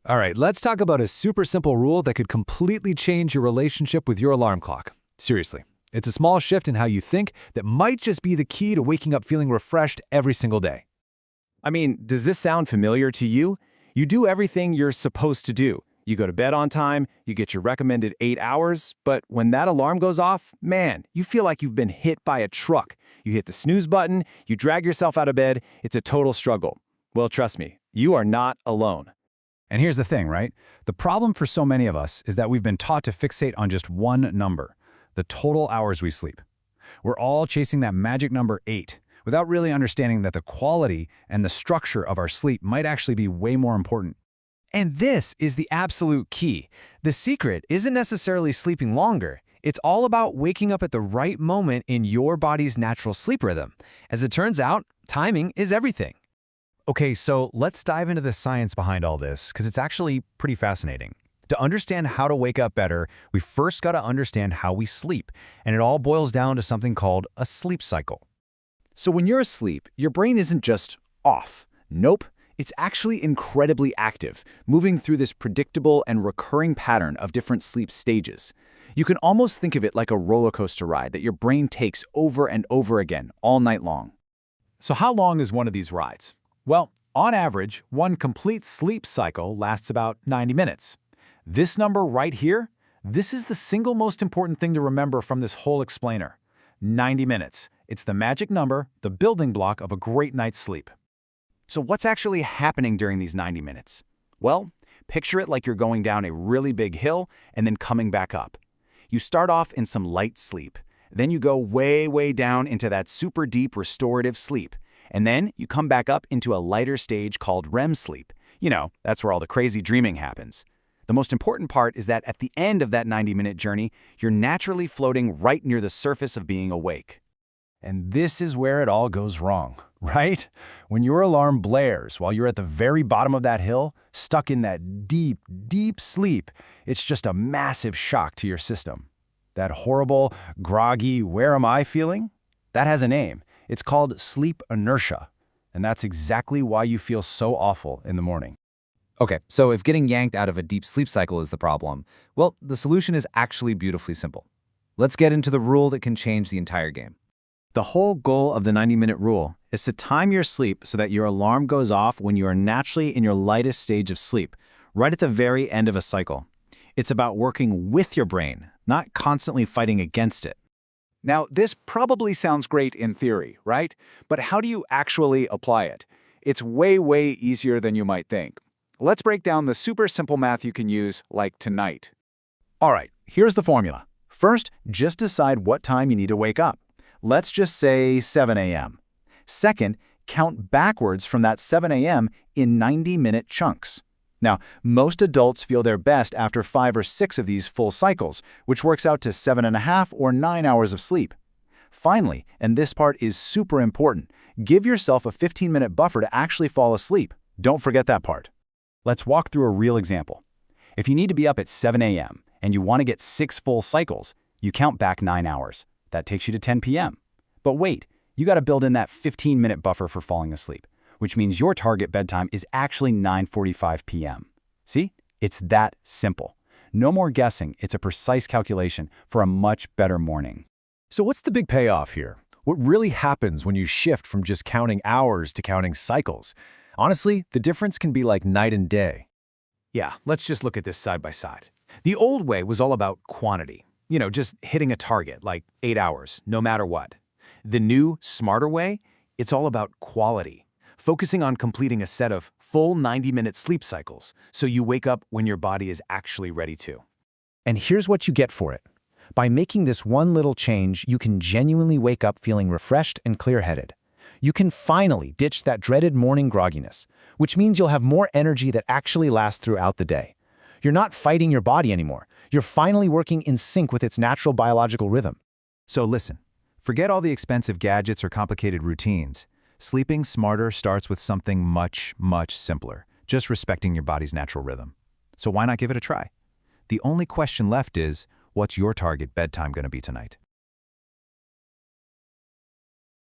All right, let's talk about a super simple rule that could completely change your relationship with your alarm clock. Seriously, it's a small shift in how you think that might just be the key to waking up feeling refreshed every single day. I mean, does this sound familiar to you? You do everything you're supposed to do. You go to bed on time, you get your recommended 8 hours, but when that alarm goes off, man, you feel like you've been hit by a truck. You hit the snooze button, you drag yourself out of bed, it's a total struggle. Well, trust me, you are not alone. And here's the thing, right? The problem for so many of us is that we've been taught to fixate on just one number, the total hours we sleep. We're all chasing that magic number 8, without really understanding that the quality and the structure of our sleep might actually be way more important. And this is the absolute key. The secret isn't necessarily sleeping longer. It's all about waking up at the right moment in your body's natural sleep rhythm. As it turns out, timing is everything. Okay, so let's dive into the science behind all this, because it's actually pretty fascinating. To understand how to wake up better, we first got to understand how we sleep, and it all boils down to something called a sleep cycle. So when you're asleep, your brain isn't just off. Nope, it's actually incredibly active, moving through this predictable and recurring pattern of different sleep stages. You can almost think of it like a roller coaster ride that your brain takes over and over again all night long. So how long is one of these rides? Well, on average, one complete sleep cycle lasts about 90 minutes. This number right here, this is the single most important thing to remember from this whole explainer. 90 minutes. It's the magic number, the building block of a great night's sleep. So what's actually happening during these 90 minutes? Well, picture it like you're going down a really big hill and then coming back up. You start off in some light sleep. Then you go way, way down into that super deep restorative sleep. And then you come back up into a lighter stage called REM sleep. You know, that's where all the crazy dreaming happens. The most important part is that at the end of that 90-minute journey, you're naturally floating right near the surface of being awake. And this is where it all goes wrong, right? When your alarm blares while you're at the very bottom of that hill, stuck in that deep, deep sleep, it's just a massive shock to your system. That horrible, groggy, where am I feeling? That has a name. It's called sleep inertia, and that's exactly why you feel so awful in the morning. Okay, so if getting yanked out of a deep sleep cycle is the problem, well, the solution is actually beautifully simple. Let's get into the rule that can change the entire game. The whole goal of the 90-minute rule is to time your sleep so that your alarm goes off when you are naturally in your lightest stage of sleep, right at the very end of a cycle. It's about working with your brain, not constantly fighting against it. Now, this probably sounds great in theory, right? But how do you actually apply it? It's way, way easier than you might think. Let's break down the super simple math you can use, like tonight. All right, here's the formula. First, just decide what time you need to wake up. Let's just say 7 a.m. Second, count backwards from that 7 a.m. in 90-minute chunks. Now, most adults feel their best after 5 or 6 of these full cycles, which works out to 7.5 or 9 hours of sleep. Finally, and this part is super important, give yourself a 15-minute buffer to actually fall asleep. Don't forget that part. Let's walk through a real example. If you need to be up at 7 a.m. and you want to get 6 full cycles, you count back 9 hours. That takes you to 10 p.m. But wait, you got to build in that 15-minute buffer for falling asleep, which means your target bedtime is actually 9:45 p.m. See? It's that simple. No more guessing, it's a precise calculation for a much better morning. So what's the big payoff here? What really happens when you shift from just counting hours to counting cycles? Honestly, the difference can be like night and day. Yeah, let's just look at this side by side. The old way was all about quantity. You know, just hitting a target, like 8 hours, no matter what. The new, smarter way, it's all about quality. Focusing on completing a set of full 90-minute sleep cycles so you wake up when your body is actually ready to. And here's what you get for it. By making this one little change, you can genuinely wake up feeling refreshed and clear-headed. You can finally ditch that dreaded morning grogginess, which means you'll have more energy that actually lasts throughout the day. You're not fighting your body anymore. You're finally working in sync with its natural biological rhythm. So listen, forget all the expensive gadgets or complicated routines. Sleeping smarter starts with something much, much simpler, just respecting your body's natural rhythm. So why not give it a try? The only question left is, what's your target bedtime going to be tonight?